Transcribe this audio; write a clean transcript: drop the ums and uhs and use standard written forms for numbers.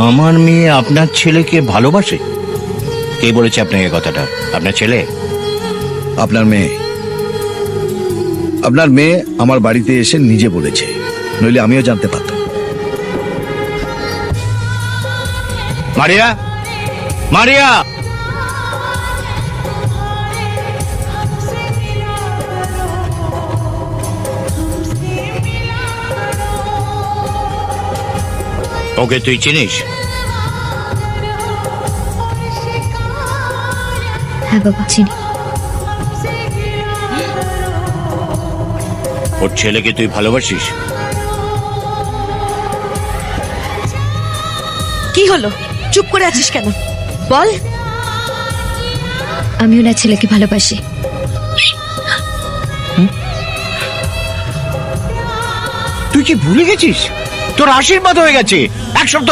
আমার মেয়ে আপনার ছেলেকে ভালোবাসে? কে বলেছে আপনাকে কথাটা? আপনার ছেলে? আপনার মেয়ে, আপনার মেয়ে আমার বাড়িতে এসে নিজে বলেছে, নইলে আমিও জানতে পারতাম। মারিয়া, মারিয়া, ওকে তুই চিনিস? হ্যাঁ বাবা, চিনি। ওর ছেলেকে তুই ভালোবাসিস? কি হলো, চুপ করে আছিস কেন? বল। আমি ওনার ছেলেকে ভালোবাসি। তুই কি ভুলে গেছিস? তোর আশীর্বাদ হয়ে গেছে। এক সপ্তাহ